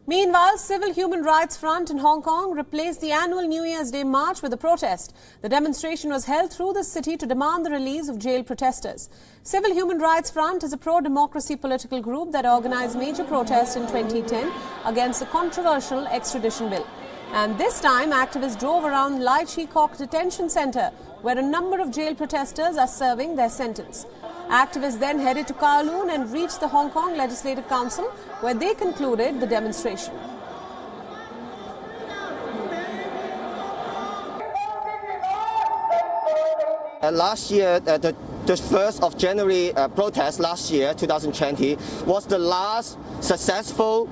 Meanwhile, Civil Human Rights Front in Hong Kong replaced the annual New Year's Day march with a protest. The demonstration was held through the city to demand the release of jailed protesters. Civil Human Rights Front is a pro-democracy political group that organized major protests in 2010 against the controversial extradition bill. And this time, activists drove around Chi Kok detention center, where a number of jailed protesters are serving their sentence. Activists then headed to Kowloon and reached the Hong Kong Legislative Council, where they concluded the demonstration. Last year, the 1st of January protest last year, 2020, was the last successful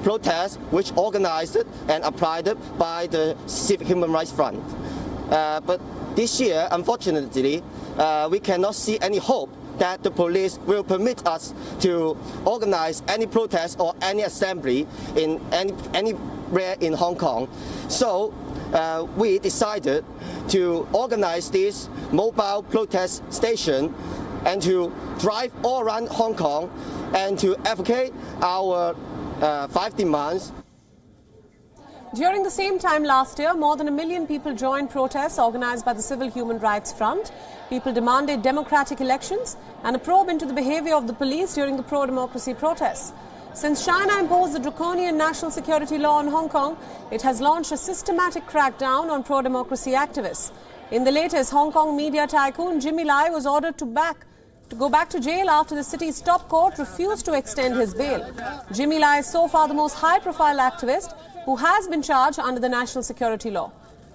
protest which organized and applied by the Civil Human Rights Front. But this year, unfortunately, we cannot see any hope that the police will permit us to organize any protest or any assembly in anywhere in Hong Kong. So we decided to organize this mobile protest station and to drive all around Hong Kong and to advocate our 5 demands. During the same time last year, more than 1 million people joined protests organized by the Civil Human Rights Front. People demanded democratic elections and a probe into the behavior of the police during the pro-democracy protests. Since China imposed the draconian national security law in Hong Kong, it has launched a systematic crackdown on pro-democracy activists. In the latest, Hong Kong media tycoon Jimmy Lai was ordered to go back to jail after the city's top court refused to extend his bail. Jimmy Lai is so far the most high-profile activist who has been charged under the national security law.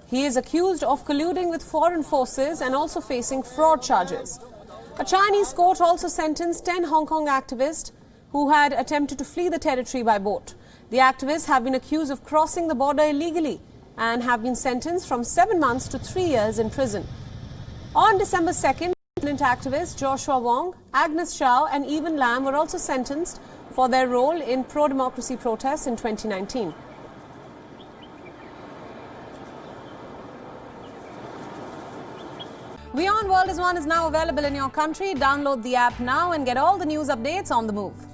He is accused of colluding with foreign forces and also facing fraud charges. A Chinese court also sentenced 10 Hong Kong activists who had attempted to flee the territory by boat. The activists have been accused of crossing the border illegally and have been sentenced from 7 months to 3 years in prison. On December 2nd, activists Joshua Wong, Agnes Chow and Evan Lam were also sentenced for their role in pro-democracy protests in 2019. WION World is now available in your country. Download the app now and get all the news updates on the move.